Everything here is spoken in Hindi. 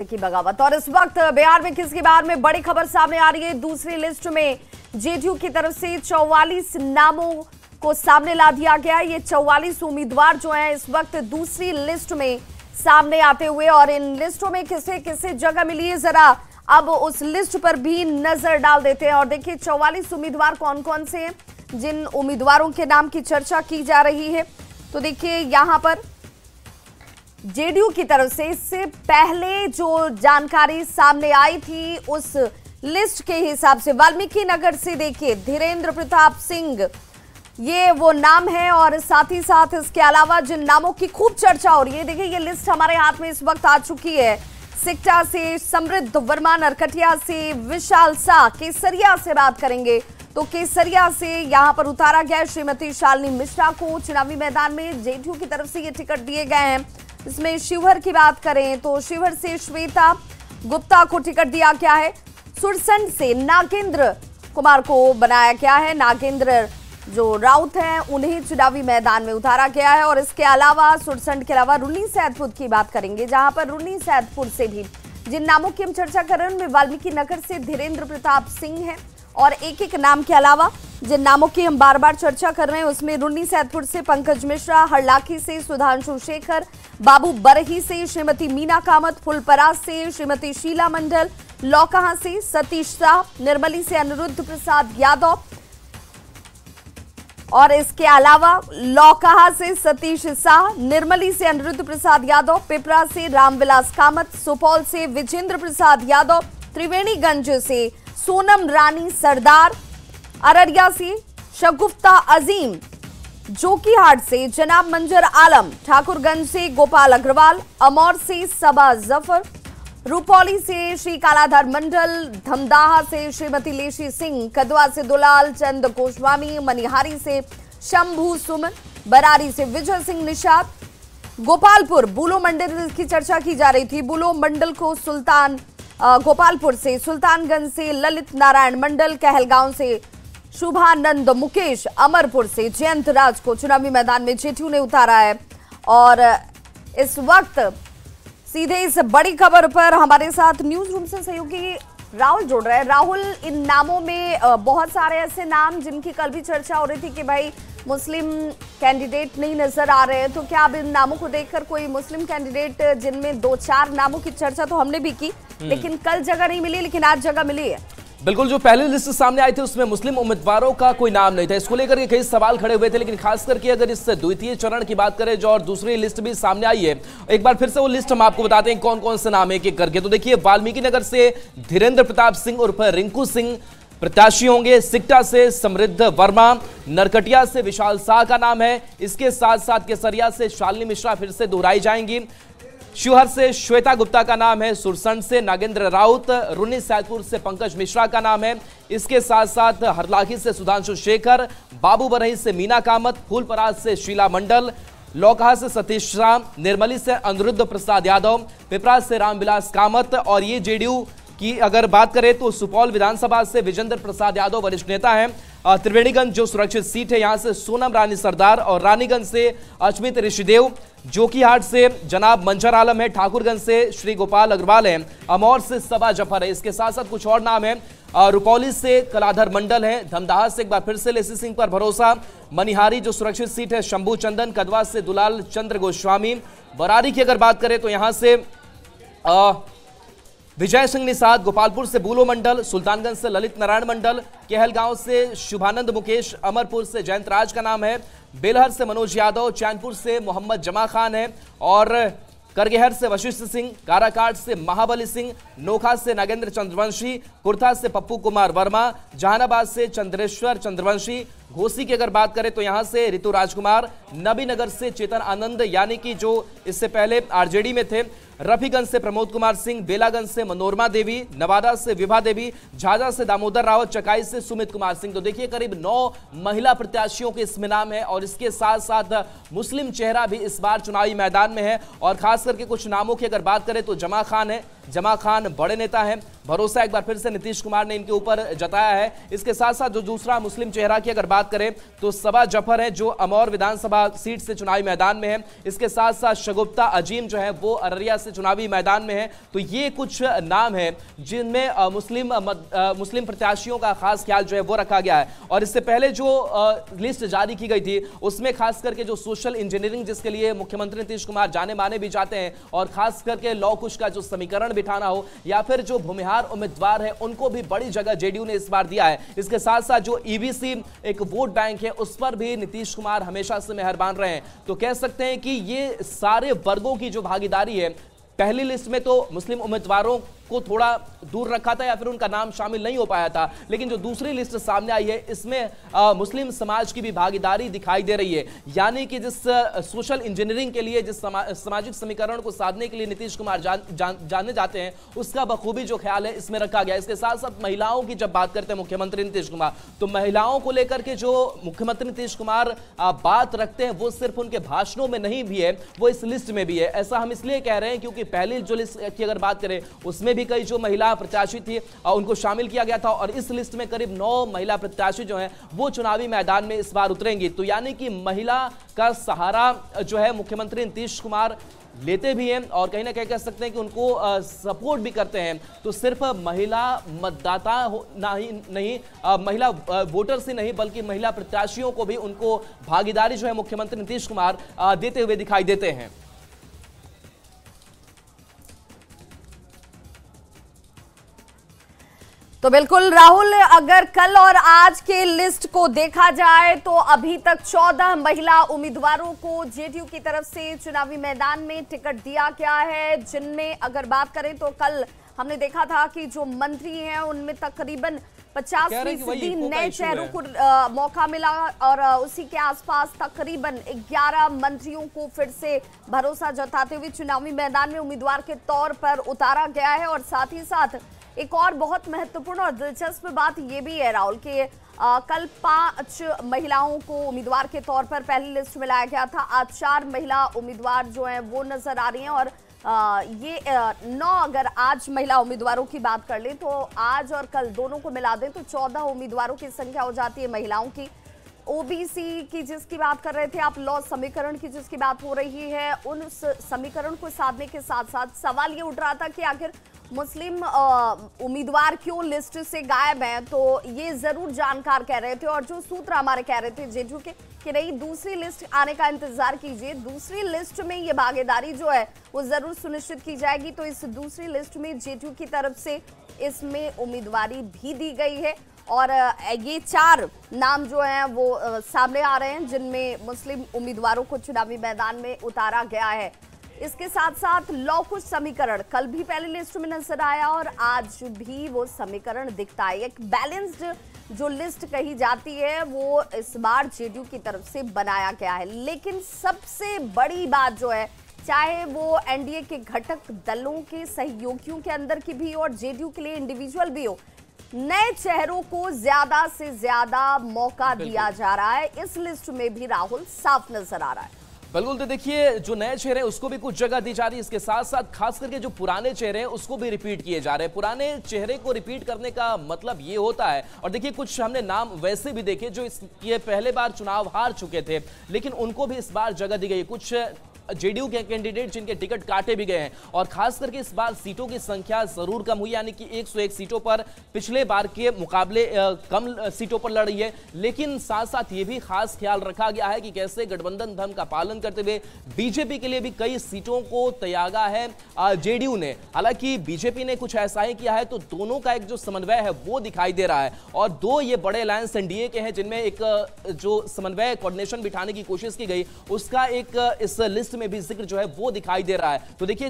की बगावत। और इस वक्त बिहार में किसकी बाहर में बड़ी खबर सामने आ रही है। दूसरी लिस्ट में जेडीयू की तरफ से 44 नामों को सामने ला दिया गया। ये 44 उम्मीदवार जो हैं इस वक्त दूसरी लिस्ट में सामने आते हुए, और इन लिस्टों में किसे किसे जगह मिली है जरा अब उस लिस्ट पर भी नजर डाल देते हैं। और देखिए 44 उम्मीदवार कौन कौन से हैं, जिन उम्मीदवारों के नाम की चर्चा की जा रही है। तो देखिए यहां पर जेडीयू की तरफ से इससे पहले जो जानकारी सामने आई थी उस लिस्ट के हिसाब से वाल्मीकि नगर से देखिए धीरेन्द्र प्रताप सिंह, ये वो नाम है। और साथ ही साथ इसके अलावा जिन नामों की खूब चर्चा हो रही है, देखिए ये लिस्ट हमारे हाथ में इस वक्त आ चुकी है। सिकटा से समृद्ध वर्मा, नरकटिया से विशाल शाह, केसरिया से बात करेंगे तो केसरिया से यहां पर उतारा गया श्रीमती शालिनी मिश्रा को। चुनावी मैदान में जेडीयू की तरफ से ये टिकट दिए गए हैं। इसमें शिवहर की बात करें तो शिवहर से श्वेता गुप्ता को टिकट दिया गया है। सुरसंड से नागेंद्र कुमार को बनाया गया है। नागेंद्र जो राउत हैं उन्हें चुनावी मैदान में उतारा गया है। और इसके अलावा सुरसंड के अलावा रुन्नी सैदपुर की बात करेंगे, जहां पर रुन्नी सैदपुर से भी जिन नामों की हम चर्चा कर रहे हैं उनमें वाल्मीकि नगर से धीरेन्द्र प्रताप सिंह है। और एक एक नाम के अलावा जिन नामों की हम बार बार चर्चा कर रहे हैं उसमें रुन्नी सैदपुर से पंकज मिश्रा, हरलाखी से सुधांशु शेखर, बाबू बरही से श्रीमती मीना कामत, फुलपरास से श्रीमती शीला मंडल, लौकहा से सतीश शाह, निर्मली से अनिरुद्ध प्रसाद यादव। और इसके अलावा लौकहा से सतीश शाह, निर्मली से अनिरुद्ध प्रसाद यादव, पिपरा से रामविलास कामत, सुपौल से विजेंद्र प्रसाद यादव, त्रिवेणीगंज से सोनम रानी सरदार, अररिया से शगुफ्ता अजीम, जोकीहाट से जनाब मंजर आलम, ठाकुरगंज से गोपाल अग्रवाल, अमौर से सबा जफर, रुपौली से श्री कालाधर मंडल, धमदाहा से श्रीमती लेशी सिंह, कदवा से दुलाल चंद गोस्वामी, मनिहारी से शंभू सुमन, बरारी से विजय सिंह निषाद, गोपालपुर बूलो मंडल की चर्चा की जा रही थी। बूलो मंडल को गोपालपुर से सुल्तानगंज से ललित नारायण मंडल, कहलगांव से शुभानंद मुकेश, अमरपुर से जयंत राज को चुनावी मैदान में जेडीयू ने उतारा है। और इस वक्त सीधे इस बड़ी खबर पर हमारे साथ न्यूज रूम से सहयोगी राहुल जुड़ रहे हैं। राहुल, इन नामों में बहुत सारे ऐसे नाम जिनकी कल भी चर्चा हो रही थी कि भाई मुस्लिम कैंडिडेट नहीं नजर आ रहे हैं, तो क्या अब इन नामों को देखकर कोई मुस्लिम कैंडिडेट, जिनमें 2-4 नामों की चर्चा तो हमने भी की लेकिन कल जगह नहीं मिली, लेकिन आज जगह मिली है। बिल्कुल, जो पहले लिस्ट सामने आई थी उसमें मुस्लिम उम्मीदवारों का कोई नाम नहीं था। इसको लेकर के कई सवाल खड़े हुए थे, लेकिन खास करके अगर इस द्वितीय चरण की बात करें जो और दूसरी लिस्ट भी सामने आई है, एक बार फिर से वो लिस्ट हम आपको बताते हैं कौन कौन से नाम है एक एक करके। तो देखिए वाल्मीकि नगर से धीरेन्द्र प्रताप सिंह उर्फ रिंकू सिंह प्रत्याशी होंगे। सिकटा से समृद्ध वर्मा, नरकटिया से विशाल शाह का नाम है। इसके साथ साथ केसरिया से शालिनी मिश्रा फिर से दोहराई जाएंगी। शिवहर से श्वेता गुप्ता का नाम है। सुरसंड से नागेंद्र राउत, रुन्नी सैदपुर से पंकज मिश्रा का नाम है। इसके साथ साथ हरलाखी से सुधांशु शेखर, बाबू बरही से मीना कामत, फूलपरास से शीला मंडल, लौकहा से सतीश शाह, निर्मली से अनिरुद्ध प्रसाद यादव, पिपरास से रामविलास कामत। और ये जेडीयू की अगर बात करें तो सुपौल विधानसभा से विजेंद्र प्रसाद यादव वरिष्ठ नेता हैं। त्रिवेणीगंज जो सुरक्षित सीट है यहां से सोनम रानी सरदार, और रानीगंज से अचमित ऋषिदेव, जोकीहाट से जनाब मंजर आलम है, ठाकुरगंज से श्री गोपाल अग्रवाल है, अमौर से सबा जफर है। इसके साथ साथ कुछ और नाम है। रुपौली से कलाधर मंडल है, धमदाहा से एक बार फिर से लेसी सिंह पर भरोसा, मनिहारी जो सुरक्षित सीट है शंभू चंदन, कदवा से दुलाल चंद्र गोस्वामी, बरारी की अगर बात करें तो यहां से विजय सिंह निषाद, गोपालपुर से बूलो मंडल, सुल्तानगंज से ललित नारायण मंडल, कहलगांव से शुभानंद मुकेश, अमरपुर से जयंत राज का नाम है, बेलहर से मनोज यादव, चैनपुर से मोहम्मद जमा खान है, और करगेहर से वशिष्ठ सिंह, काराकाट से महाबली सिंह, नोखा से नागेंद्र चंद्रवंशी, कुर्था से पप्पू कुमार वर्मा, जहानाबाद से चंद्रेश्वर चंद्रवंशी, घोसी की अगर बात करें तो यहां से ऋतु राजकुमार, नबीनगर से चेतन आनंद यानी कि जो इससे पहले आरजेडी में थे, रफीगंज से प्रमोद कुमार सिंह, बेलागंज से मनोरमा देवी, नवादा से विभा देवी, झाझा से दामोदर रावत, चकाई से सुमित कुमार सिंह। तो देखिए करीब 9 महिला प्रत्याशियों के इसमें नाम है। और इसके साथ साथ मुस्लिम चेहरा भी इस बार चुनावी मैदान में है। और खास करके कुछ नामों की अगर बात करें तो जमा खान है, जमा खान बड़े नेता हैं, भरोसा एक बार फिर से नीतीश कुमार ने इनके ऊपर जताया है। इसके साथ साथ जो दूसरा मुस्लिम चेहरा की अगर बात करें तो सबा जफर है जो अमौर विधानसभा सीट से चुनावी मैदान में है। इसके साथ साथ शगुफ्ता अजीम जो है वो अररिया से चुनावी मैदान में है। तो ये कुछ नाम है जिनमें मुस्लिम प्रत्याशियों का खास ख्याल जो है वो रखा गया है। और इससे पहले जो लिस्ट जारी की गई थी उसमें खास करके जो सोशल इंजीनियरिंग जिसके लिए मुख्यमंत्री नीतीश कुमार जाने माने भी जाते हैं और खास करके लॉ कुश का जो समीकरण बिठाना हो या फिर जो भूमिहार उम्मीदवार है उनको भी बड़ी जगह जेडीयू ने इस बार दिया है। इसके साथ साथ जो ईबीसी एक वोट बैंक है उस पर भी नीतीश कुमार हमेशा से मेहरबान रहे हैं। तो कह सकते हैं कि ये सारे वर्गों की जो भागीदारी है, पहली लिस्ट में तो मुस्लिम उम्मीदवारों को थोड़ा दूर रखा था या फिर उनका नाम शामिल नहीं हो पाया था, लेकिन जो दूसरी लिस्ट सामने आई है इसमें मुस्लिम समाज की भी भागीदारी दिखाई दे रही है। यानी कि जिस सोशल इंजीनियरिंग के लिए, जिस सामाजिक समीकरण को साधने के लिए नीतीश कुमार जाने जाते हैं उसका बखूबी जो ख्याल है इसमें रखा गया। इसके साथ साथ महिलाओं की जब बात करते हैं मुख्यमंत्री नीतीश कुमार, तो महिलाओं को लेकर के जो मुख्यमंत्री नीतीश कुमार बात रखते हैं वो सिर्फ उनके भाषणों में नहीं भी है, वो इस लिस्ट में भी है। ऐसा हम इसलिए कह रहे हैं क्योंकि पहली जो लिस्ट की अगर बात करें उसमें कई जो महिला प्रत्याशी थी उनको शामिल किया गया था और इस लिस्ट में करीब 9 महिला प्रत्याशी जो हैं वो चुनावी मैदान में इस बार उतरेंगी। तो यानी कि महिला का सहारा जो है मुख्यमंत्री नीतीश कुमार लेते भी हैं और कहीं ना कहीं कह सकते हैं कि उनको सपोर्ट भी करते हैं। तो सिर्फ महिला मतदाता नहीं महिला वोटर्स ही नहीं बल्कि महिला प्रत्याशियों को भी उनको भागीदारी जो है मुख्यमंत्री नीतीश कुमार देते हुए दिखाई देते हैं। तो बिल्कुल राहुल, अगर कल और आज के लिस्ट को देखा जाए तो अभी तक 14 महिला उम्मीदवारों को जेडीयू की तरफ से चुनावी मैदान में टिकट दिया गया है, जिनमें अगर बात करें तो कल हमने देखा था कि जो मंत्री हैं उनमें तकरीबन 50% नए चेहरों को मौका मिला और उसी के आसपास तकरीबन 11 मंत्रियों को फिर से भरोसा जताते हुए चुनावी मैदान में उम्मीदवार के तौर पर उतारा गया है। और साथ ही साथ एक और बहुत महत्वपूर्ण और दिलचस्प बात यह भी है राहुल कि कल 5 महिलाओं को उम्मीदवार के तौर पर पहली लिस्ट में लाया गया था। आज 4 महिला उम्मीदवार जो हैं वो नजर आ रही हैं और ये 9 अगर आज महिला उम्मीदवारों की बात कर ले तो आज और कल दोनों को मिला दें तो 14 उम्मीदवारों की संख्या हो जाती है महिलाओं की। ओबीसी की जिसकी बात कर रहे थे आप, लॉ समीकरण की जिसकी बात हो रही है, उन समीकरण को साधने के साथ साथ सवाल ये उठ रहा था कि आखिर मुस्लिम उम्मीदवार क्यों लिस्ट से गायब हैं। तो ये जरूर जानकार कह रहे थे और जो सूत्र हमारे कह रहे थे जेडीयू के कि नहीं, दूसरी लिस्ट आने का इंतजार कीजिए, दूसरी लिस्ट में ये भागीदारी जो है वो जरूर सुनिश्चित की जाएगी। तो इस दूसरी लिस्ट में जेडीयू की तरफ से इसमें उम्मीदवारी भी दी गई है और ये 4 नाम जो हैं वो सामने आ रहे हैं जिनमें मुस्लिम उम्मीदवारों को चुनावी मैदान में उतारा गया है। इसके साथ साथ लॉ कुश समीकरण कल भी पहली लिस्ट में नजर आया और आज भी वो समीकरण दिखता है। एक बैलेंस्ड जो लिस्ट कही जाती है वो इस बार जेडीयू की तरफ से बनाया गया है। लेकिन सबसे बड़ी बात जो है, चाहे वो एनडीए के घटक दलों के सहयोगियों के अंदर की भी और जेडीयू के लिए इंडिविजुअल भी हो, नए चेहरों को ज्यादा से ज्यादा मौका दिया जा रहा है। इस लिस्ट में भी राहुल साफ नजर आ रहा है। बिल्कुल, तो देखिए जो नए चेहरे हैं उसको भी कुछ जगह दी जा रही है। इसके साथ साथ खास करके जो पुराने चेहरे हैं उसको भी रिपीट किए जा रहे हैं। पुराने चेहरे को रिपीट करने का मतलब ये होता है, और देखिए कुछ हमने नाम वैसे भी देखे जो ये पहले बार चुनाव हार चुके थे लेकिन उनको भी इस बार जगह दी गई। कुछ जेडीयू के कैंडिडेट जिनके टिकट काटे भी गए हैं और खास करके इस बार सीटों की संख्या जरूर कम हुई, यानी कि 101 सीटों पर पिछले बार के मुकाबले कम सीटों पर लड़ रही है। लेकिन साथ साथ ये भी खास ख्याल रखा गया है कि कैसे गठबंधन धर्म का पालन करते हुए बीजेपी के लिए भी कई सीटों को त्यागा है जेडीयू ने। हालांकि बीजेपी ने कुछ ऐसा ही किया है तो दोनों का एक जो समन्वय है वो दिखाई दे रहा है और 2 ये बड़े अलायंस एनडीए के हैं जिनमें एक जो समन्वय कोऑर्डिनेशन बिठाने की कोशिश की गई उसका एक इस लिस्ट में भी जिक्र जो है वो दिखाई दे रहा है। तो देखिए